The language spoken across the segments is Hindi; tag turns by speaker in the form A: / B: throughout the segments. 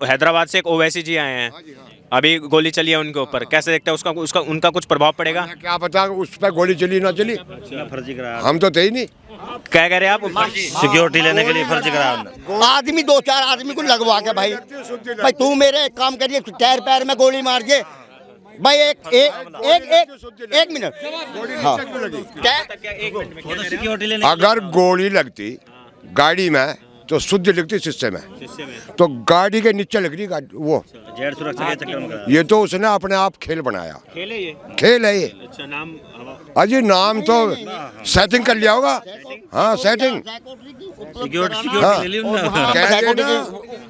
A: हैदराबाद से एक ओवैसी जी आए हैं, अभी गोली चली है उनके ऊपर, कैसे देखते हैं उसका उनका कुछ प्रभाव पड़ेगा?
B: क्या पता उस पर गोली चली ना चली, हम तो थे ही नहीं।
A: क्या कह रहे हैं आप?
C: सिक्योरिटी लेने के लिए फर्जी कराया।
D: आदमी 2-4 आदमी को लगवा के भाई तू मेरे एक काम करिए, टायर पैर में गोली मार के भाई एक मिनट। हाँ,
C: सिक्योरिटी लेने
B: अगर गोली लगती गाड़ी में तो शुद्ध लिखती शीशे में, तो गाड़ी के नीचे लग रही वो।
C: जेड सुरक्षा के चक्कर में कराया।
B: ये तो उसने अपने आप खेल बनाया,
A: खेल है ये?
B: खेल है ये।
A: अच्छा, नाम
B: अजी नाम तो सेटिंग कर लिया होगा। हाँ सेटिंग,
C: सिक्योरिटी ले ली उन्होंने।
B: कह रहे ना,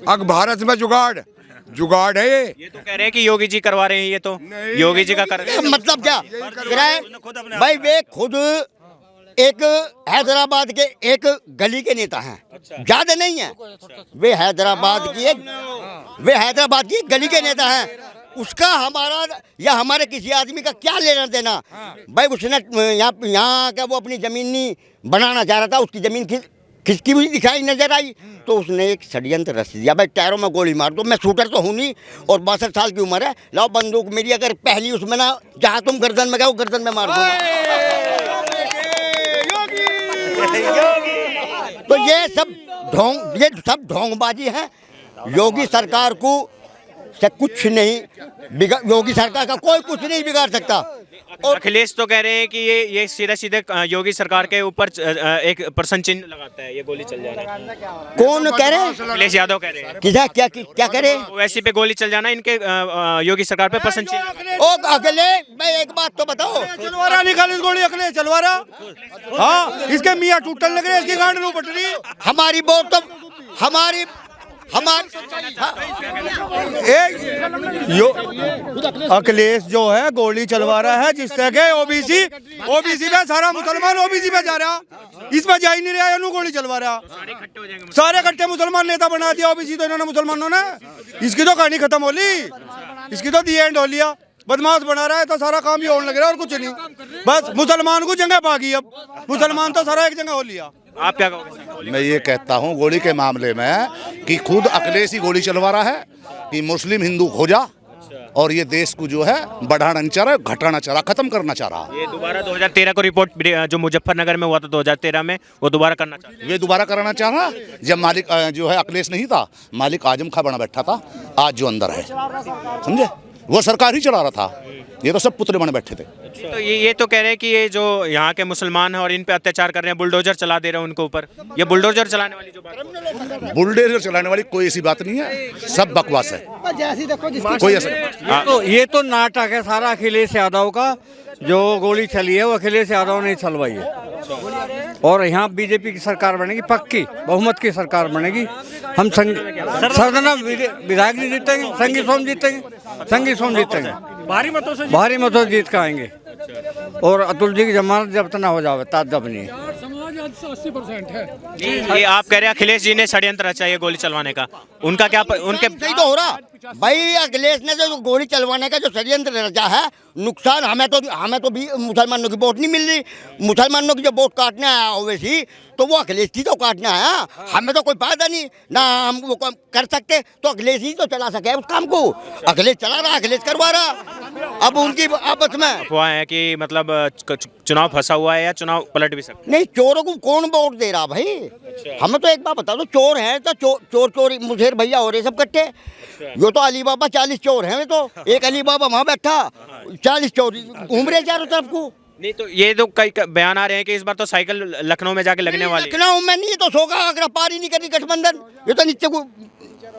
B: अब भारत में जुगाड़ है
A: ये तो कह रहे हैं कि योगी जी करवा रहे हैं, ये तो योगी जी का कर रहे हैं।
D: मतलब क्या भाई, वे खुद एक हैदराबाद के एक गली के नेता हैं, ज्यादा नहीं है। वे हैदराबाद की एक गली के नेता हैं। उसका हमारा या हमारे किसी आदमी का क्या लेना देना भाई? उसने यहाँ का वो अपनी जमीन नहीं बनाना चाह रहा था, उसकी जमीन खिसकी हुई दिखाई नजर आई, तो उसने एक षड्यंत्र रच दिया भाई, टायरों में गोली मार दो। मैं शूटर तो हूँ नहीं और 62 साल की उम्र है, लाओ बंदूक मेरी, अगर पहली उसमें ना जहाँ तुम गर्दन में गए गर्दन में मार दो। तो ये सब ढोंगबाजी है। योगी सरकार को से कुछ नहीं योगी सरकार का कोई कुछ नहीं बिगाड़ सकता।
A: और अखिलेश तो कह रहे हैं कि ये सीधे योगी सरकार के ऊपर एक प्रश्न चिन्ह लगाता है, ये गोली चल जाना।
D: कौन कह रहे हैं?
A: अखिलेश यादव कह रहे हैं।
D: क्या कह रहे हैं?
A: वैसे पे गोली चल जाना इनके योगी सरकार पे प्रश्न चिन्ह।
D: ओ अखिलेश, मैं एक बात तो बताओ,
E: चलवारा निकाली गोली, अखिलेश चलवारा। हाँ, इसके मियाँ टूटने लग रहे, इसकी गांड नहीं पट रही।
D: हमारी वोट तो हमारी
E: अखिलेश जो है गोली चलवा रहा है, जिससे कि ओबीसी पे सारा मुसलमान ओबीसी पे जा रहा, इसमें जा ही नहीं रहा, इन्होंने गोली चलवा रहा। सारे इकट्ठे मुसलमान नेता बना दिया ओबीसी, तो इन्होंने मुसलमानों ने। इसकी तो कहानी खत्म हो ली, इसकी तो दी एंड हो लिया। बदमाश बना रहा है तो सारा काम ही होने लग रहा है और कुछ नहीं। बस मुसलमान को जगह भागी, अब मुसलमान तो सारा एक जगह हो लिया।
A: आप क्या कहोगे?
F: मैं ये कहता हूँ गोली के मामले में कि खुद अखिलेश ही गोली चलवा रहा है कि मुस्लिम हिंदू खोजा, और ये देश को जो है बढ़ाना नहीं चाह रहा, घटाना चाह रहा, खत्म करना चाह रहा।
A: ये दोबारा 2013 को रिपोर्ट जो मुजफ्फरनगर में हुआ था 2013 में, वो दोबारा करना चाह रहा है।
F: ये दोबारा कराना चाह रहा, जब मालिक जो है अखिलेश नहीं था, मालिक आजम खां बना बैठा था, आज जो अंदर है, समझे, वो सरकार ही चला रहा था, ये तो सब पुतले बने बैठे थे।
A: तो ये तो कह रहे हैं कि ये जो यहाँ के मुसलमान हैं और इन पे अत्याचार कर रहे हैं, बुलडोजर चला दे रहे हैं उनके ऊपर। ये बुलडोजर चलाने वाली जो बात,
F: बुलडोजर चलाने वाली कोई ऐसी बात नहीं है, सब बकवास है, कोई ऐसा।
G: ये तो नाटक है सारा अखिलेश यादव का। जो गोली चली है वो अखिलेश यादव ने चलवाई है, और यहाँ बीजेपी की सरकार बनेगी, पक्की बहुमत की सरकार बनेगी। हम सदना विधायक जी जीतेंगे, संगी सोम जीतेंगे, भारी मतों से जीत के आएंगे। और अतुल जी की जमानत जब तक ना हो जावे तब नहीं।
H: समाज 80% है।
A: ये आप कह रहे हैं अखिलेश जी ने षड्यंत्र रचा है गोली चलवाने का, उनका क्या उनके
D: सही तो हो रहा भाई। अखिलेश ने जो गोली चलवाने का जो षड्यंत्र रचा है, नुकसान हमें तो भी मुसलमानों की वोट नहीं मिल रही। मुसलमानों की जो वोट काटने आया ओवैसी, तो वो अखिलेश ही तो काटने आया, हमें तो कोई फायदा नहीं ना, हम वो काम कर सकते, तो अखिलेश ही तो चला सके उस काम को। अखिलेश चला रहा, अखिलेश करवा रहा। अब उनकी आपस में
A: अफवाह है कि मतलब चुनाव फंसा हुआ है या चुनाव पलट भी सकता
D: नहीं। चोरों को कौन वोट दे रहा भाई? हमें तो एक बात बता दो, चोर हैं तो चोर मुझेर भैया हो रहे सब कट्टे। यो तो अली बाबा 40 चोर हैं, तो एक अली बाबा वहाँ बैठा, 40 चोर घूम रहे चारों तरफ को।
A: नहीं तो ये तो कई बयान आ रहे हैं कि इस बार तो साइकिल लखनऊ में जाके लगने वाली।
D: लखनऊ में नहीं, तो सोगा अगर पार ही नहीं करी गठबंधन, ये तो नीचे को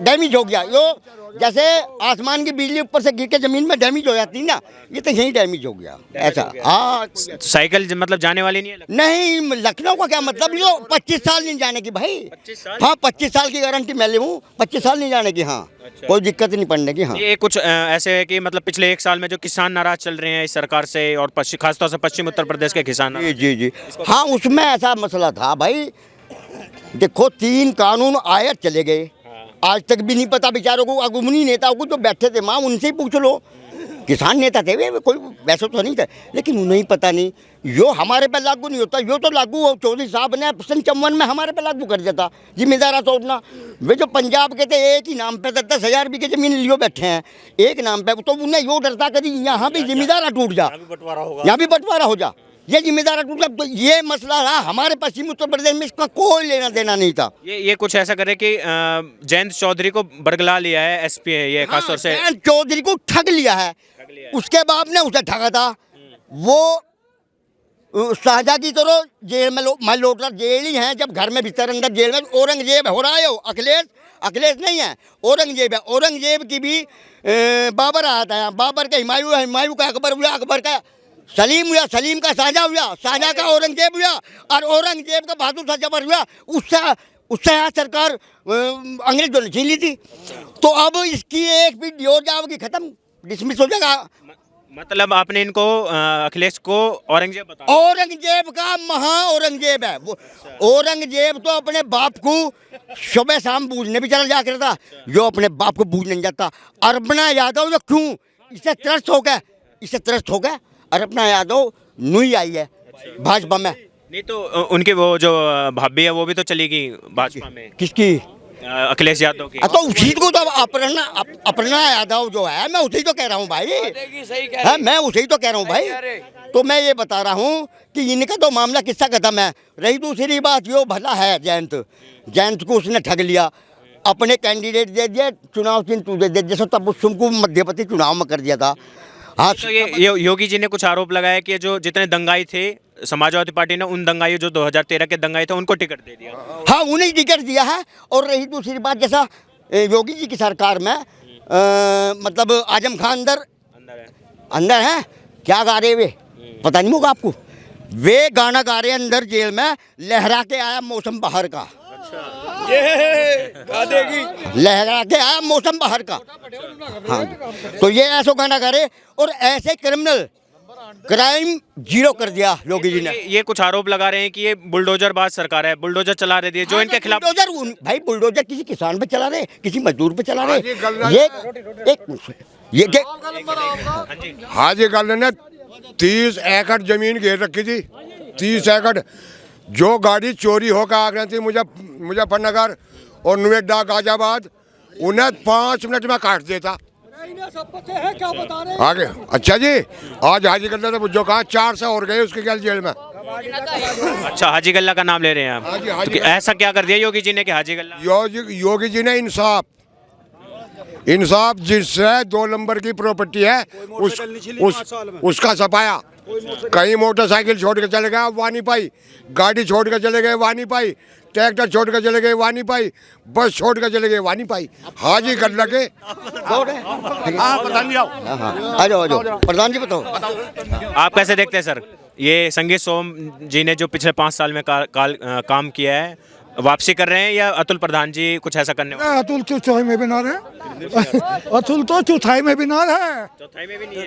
D: डैमेज हो गया। यो जैसे आसमान की बिजली ऊपर से गिर के जमीन में डैमेज हो जाती ना, ये तो यही डैमेज हो गया ऐसा। हाँ,
A: साइकिल मतलब जाने वाली नहीं है
D: नहीं। लखनऊ का क्या मतलब, यो 25 साल नहीं जाने की भाई। 25 साल? हाँ, 25 साल की गारंटी मैं ले हूँ, 25 साल नहीं जाने की। हाँ, कोई दिक्कत नहीं पड़ने की। हाँ,
A: ये कुछ ऐसे है कि मतलब पिछले 1 साल में जो किसान नाराज चल रहे हैं इस सरकार से, और खासतौर से पश्चिम उत्तर प्रदेश के किसान।
D: जी। हाँ, उसमें ऐसा मसला था भाई। देखो, 3 कानून आयत चले गए, आज तक भी नहीं पता बेचारों को, अगुमनी नेताओं को जो बैठे थे माँ, उनसे ही पूछ लो। किसान नेता थे वे, कोई वैसे तो नहीं था, लेकिन उन्हें पता नहीं यो हमारे पे लागू नहीं होता, यो तो लागू हो चौधरी साहब ने सन 54 में हमारे पे लागू कर दिया था जिम्मेदार तोड़ना। वे जो पंजाब के थे एक ही नाम पे 10,000 बीघे जमीन लियो बैठे हैं एक नाम पे, तो उन्हें यो डरता कभी यहाँ भी जिम्मेदार टूट जा, यहाँ भी बंटवारा हो जा, ये जिम्मेदार टूट जा। तो ये मसला रहा हमारे पश्चिमी उत्तर प्रदेश में, इसका कोई लेना देना नहीं था।
A: ये कुछ ऐसा करे कि जयंत चौधरी को बरगला लिया है एसपी है ये खासतौर से,
D: जयंत चौधरी को ठग लिया है, उसके बाप ने उसे ठगा था। वो शाहजहाँ की तरह जेल में लौट रहा, जेल ही है जब घर में भीतर अंदर जेल में औरंगजेब हो रहा है। अखिलेश नहीं है, औरंगजेब है। औरंगजेब की भी बाबर आया था यहाँ, बाबर का हुमायूं है, हुमायूं का अकबर हुआ, अकबर का सलीम हुआ, सलीम का शाहजहाँ हुआ, शाहजहाँ का औरंगजेब हुआ और औरंगजेब का बहादुर शाह जफर हुआ। उससे यहाँ सरकार अंग्रेजों ने छीन ली थी। तो अब इसकी एक भी हो जाएगी, खत्म, डिसमिस हो जाएगा।
A: मतलब आपने इनको अखिलेश को औरंगजेब बताया?
D: औरंगजेब का महा औरंगजेब है वो। औरंगजेब तो अपने बाप को सुबह शाम बूझने भी चला जा करता, जो अपने बाप को बूझ नहीं जाता। अरपना यादव जो क्यों इससे त्रस्त हो गया, अरपना यादव नुई आई है भाजपा में।
A: नहीं तो उनकी वो जो भाभी है वो भी तो चली गई भाजपा में।
D: किसकी?
A: अखिलेश यादव की।
D: तो उसी को तो अपना यादव जो है, मैं उसी तो कह रहा हूँ भाई, मैं उसी तो कह रहा हूँ भाई। तो मैं ये बता रहा हूँ कि इनका तो मामला किस्सा खत्म है। रही दूसरी बात, यो भला है जयंत को उसने ठग लिया, अपने कैंडिडेट दे दिए, चुनाव चिन्ह दे दिया, जैसे तब को मध्य प्रदेश चुनाव में कर दिया था। हाँ,
A: तो ये योगी जी ने कुछ आरोप लगाया कि जो जितने दंगाई थे समाजवादी पार्टी ने, उन दंगाई जो 2013 के दंगाई थे उनको टिकट दे दिया।
D: हाँ, उन्हें टिकट दिया है। और रही दूसरी बात, जैसा योगी जी की सरकार में मतलब आजम खान अंदर है, क्या गा रहे वे पता नहीं होगा आपको, वे गाना गा रहे अंदर जेल में, लहरा के आया मौसम बहार का। लहरा के आया मौसम बहार का। हाँ, तो ये ऐसा गाना गा रहे और ऐसे क्राइम जीरो कर दिया योगी जी ने।
A: ये कुछ आरोप लगा रहे हैं कि ये बुलडोजरबाज सरकार है, बुलडोजर चला रही है जो इनके खिलाफ।
D: भाई बुलडोजर किसी किसान पे चला रहे, किसी मजदूर पे चला रहे।
B: हाजी गल ने 30 एकड़ जमीन घेर रखी थी, 30 एकड़। जो गाड़ी चोरी होकर आ गई थी मुजफ्फरनगर और नोएडा गाजियाबाद, उन्हें 5 मिनट में काट देता। आगे अच्छा जी, आज हाजी गल्ला ने जो कहा 400 और गए उसके क्या जेल में।
A: अच्छा, हाजी गल्ला का नाम ले रहे हैं आप? तो ऐसा क्या कर दिया योगी जी ने कि हाजी गल्ला?
B: योगी जी ने इंसाफ जिससे 2 नंबर की प्रॉपर्टी है उसका सफाया। कहीं मोटरसाइकिल छोड़ के चले गए वानी पाई, गाड़ी छोड़ के चले गए वानी पाई, ट्रैक्टर छोड़ के चले गए वानी पाई, बस छोड़ के चले गए वानी पाई। हाजी कर लगे।
D: प्रधान जी बताओ,
A: आप कैसे देखते हैं सर ये संगीत सोम जी ने जो पिछले 5 साल में काम किया है, वापसी कर रहे हैं या अतुल प्रधान जी कुछ ऐसा करने वाले?
H: अतुल चौथाई में बिनार है, अतुल तो चौथाई में बिनार है,
A: चौथाई में भी नहीं।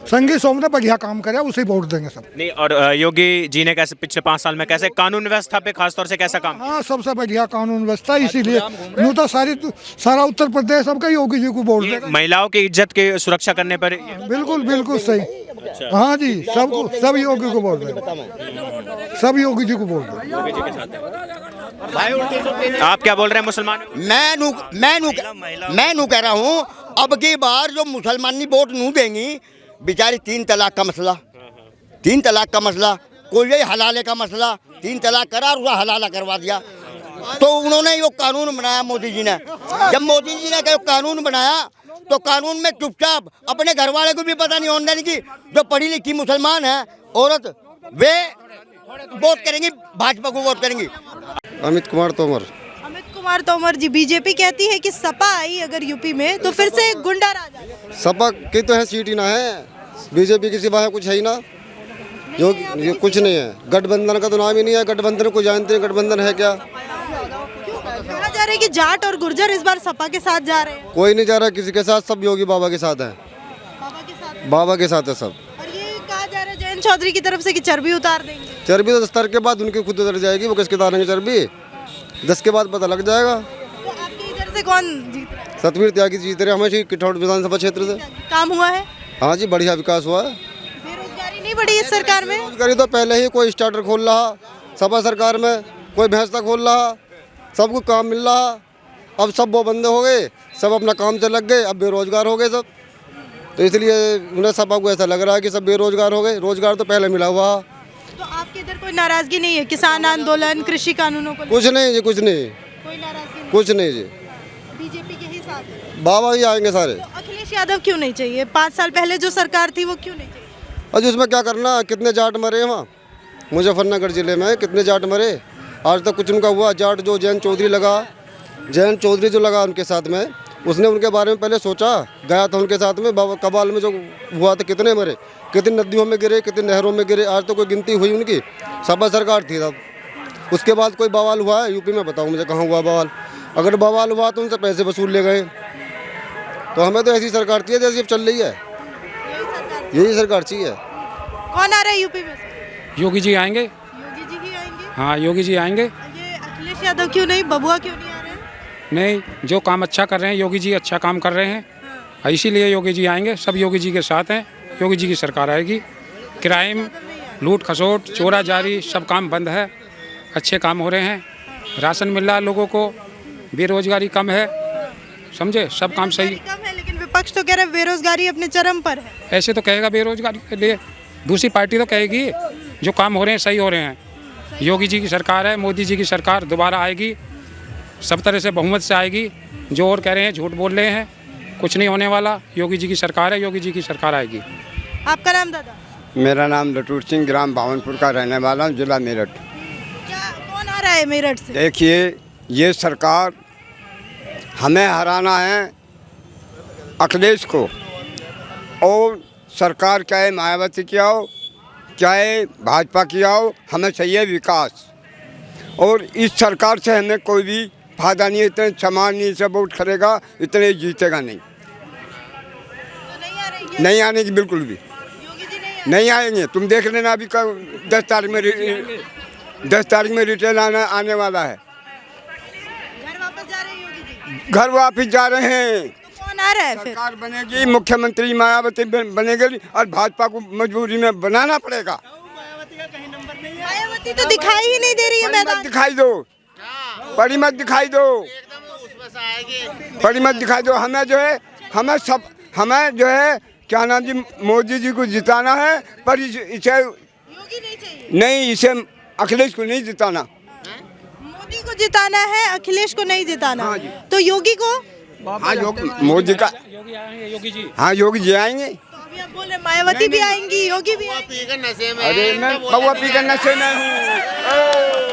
H: संगीत सोम ने बढ़िया काम करे, उसे वोट देंगे सब।
A: नहीं, और योगी जी ने कैसे पिछले 5 साल में कैसे कानून व्यवस्था पे खासतौर से कैसा काम?
H: हाँ, सबसे बढ़िया कानून व्यवस्था, इसीलिए यूँ तो सारा उत्तर प्रदेश सबका योगी जी को वोट देगा।
A: महिलाओं की इज्जत की सुरक्षा करने पर
H: बिल्कुल सही। हाँ जी, सब योगी को वोट देगा, सब योगी जी को वोट देगा।
A: आप क्या बोल रहे हैं मुसलमान?
D: मैं नू कह रहा हूँ, अब की बार जो मुसलमानी वोट नू देंगी बेचारी, 3 तलाक का मसला, 3 तलाक का मसला, कोई यही हलाले का मसला, 3 तलाक करा और उसका हलाला करवा दिया। तो उन्होंने यो कानून बनाया मोदी जी ने। जब मोदी जी ने कानून बनाया तो कानून में चुपचाप, अपने घर वाले को भी पता नहीं होने देने की, जो पढ़ी लिखी मुसलमान है औरत, वे वोट करेंगी, भाजपा को वोट करेंगी।
I: अमित कुमार तोमर जी, बीजेपी कहती है कि सपा आई अगर यूपी में तो फिर से गुंडा राज आ जाएगा।
J: सपा की तो है सीट ही ना है, बीजेपी की सिवा है कुछ है ही ना, जो कुछ नहीं है। गठबंधन का तो नाम ही नहीं है, गठबंधन को जानते हैं गठबंधन है क्या?
I: कहा जा रहा है कि जाट और गुर्जर इस बार सपा के साथ जा रहे हैं।
J: कोई नहीं जा रहा किसी के साथ, सब योगी बाबा के साथ है, बाबा के साथ है सब।
I: और ये कहा जा रहा है जयंत चौधरी की तरफ से कि चर्बी उतार देंगे।
J: चर्बी तो 10 तारीख के बाद उनकी खुद उतर जाएगी, वो किसके उतारेंगे चर्बी, 10 के बाद पता लग जाएगा।
I: तो आपके इधर से कौन जीत रहा है?
J: सतवीर त्यागी जीत रहे हमेशा किठौड़ विधानसभा क्षेत्र से।
I: काम हुआ है?
J: हाँ जी, बढ़िया विकास हुआ है।
I: बेरोजगारी नहीं नहीं बढ़ी इस सरकार में?
J: बेरोजगारी तो पहले ही कोई स्टार्टर खोल रहा, सपा सरकार में कोई भैंस खोल रहा, सबको काम मिल रहा। अब सब वो बंदे हो गए, सब अपना काम से लग गए, अब बेरोजगार हो गए सब। तो इसलिए उन्हें सपा को ऐसा लग रहा है कि सब बेरोजगार हो गए। रोजगार तो पहले मिला हुआ।
I: तो आपके इधर कोई नाराजगी नहीं है किसान आंदोलन, कृषि कानूनों को?
J: कुछ नहीं जी, कुछ नहीं,
I: कोई नाराजगी नहीं?
J: कुछ नहीं जी,
I: बीजेपी के ही साथ है।
J: बाबा ही आएंगे सारे।
I: तो अखिलेश यादव क्यों नहीं चाहिए? 5 साल पहले जो सरकार थी वो क्यों नहीं चाहिए?
J: अज उसमें क्या करना, कितने जाट मरे वहाँ मुजफ्फरनगर जिले में, कितने जाट मरे, आज तक कुछ उनका हुआ। जाट जो जैन चौधरी लगा, जैन चौधरी जो लगा उनके साथ में, उसने उनके बारे में पहले सोचा, गया था उनके साथ में, बाबा कबाल में जो हुआ था, कितने मरे, कितनी नदियों में गिरे, कितनी नहरों में गिरे, आज तो कोई गिनती हुई उनकी। सपा सरकार थी तब। उसके बाद कोई बवाल हुआ है यूपी में? बताओ मुझे कहाँ हुआ बवाल। अगर बवाल हुआ तो उनसे पैसे वसूल ले गए। तो हमें तो ऐसी सरकार चाहिए जैसी अब चल रही है, यही सरकार चाहिए।
I: कौन आ रहा है यूपी में?
K: योगी जी आएंगे।
I: योगी जी ही आएंगे?
K: हाँ, योगी जी आएंगे।
I: ये अखिलेश यादव क्यों नहीं, बबुआ क्यों नहीं आ रहे हैं?
K: नहीं, जो काम अच्छा कर रहे हैं योगी जी अच्छा काम कर रहे हैं, इसीलिए योगी जी आएंगे। सब योगी जी के साथ हैं, योगी जी की सरकार आएगी। क्राइम, लूट खसोट, चोरा जारी सब काम बंद है, अच्छे काम हो रहे हैं, राशन मिल रहा है लोगों को, बेरोजगारी कम है, समझे, सब काम सही।
I: कम है, लेकिन विपक्ष तो कह रहे हैं बेरोजगारी अपने चरम पर है।
K: ऐसे तो कहेगा बेरोजगारी के लिए, दूसरी पार्टी तो कहेगी जो काम हो रहे हैं सही हो रहे हैं। योगी जी की सरकार है, मोदी जी की सरकार दोबारा आएगी, सब तरह से बहुमत से आएगी। जो और कह रहे हैं झूठ बोल रहे हैं, कुछ नहीं होने वाला। योगी जी की सरकार है, योगी जी की सरकार आएगी।
I: आपका नाम दादा?
L: मेरा नाम लटूर सिंह, ग्राम भावनपुर का रहने वाला हूँ, जिला मेरठ।
I: क्या कौन आ रहा है मेरठ से?
L: देखिए, ये सरकार हमें हराना है, अखिलेश को। और सरकार चाहे मायावती की आओ, चाहे भाजपा की आओ, हमें चाहिए विकास। और इस सरकार से हमें कोई भी फायदा नहीं है। इतने सामान नहीं से वोट करेगा, इतने जीतेगा नहीं।
I: तो
L: नहीं आने की बिल्कुल भी नहीं आएंगे। तुम देख लेना, अभी 10 तारीख में 10 तारीख में रिटेल आने वाला है।
I: घर वापस जा रहे हैं योगी जी?
L: घर वापस जा रहे हैं।
I: तो कौन आ रहा है फिर?
L: सरकार बनेगी, मुख्यमंत्री मायावती बनेगी, और भाजपा को मजबूरी में बनाना पड़ेगा।
I: मायावती तो दिखाई ही नहीं दे रही है मैदान।
L: दिखाई दो, बड़ी मत दिखाई दो, बड़ी मत दिखाई दो। हमें जो है, हमें जो है क्या नाम जी, मोदी जी को जिताना है, पर इसे
I: योगी नहीं चाहिए।
L: नहीं, इसे अखिलेश को नहीं जिताना।
I: मोदी को जिताना है, अखिलेश को नहीं जिताना।
L: हाँ जी।
I: तो योगी को?
L: हाँ, मोदी का
K: योगी आएंगे, योगी जी।
L: हाँ, योगी जी आएंगे।
I: तो अभी आप बोल रहे मायावती भी आएंगी, योगी भी आएंगी।
L: अरे मैं बउआ पी कर नशे में हूँ।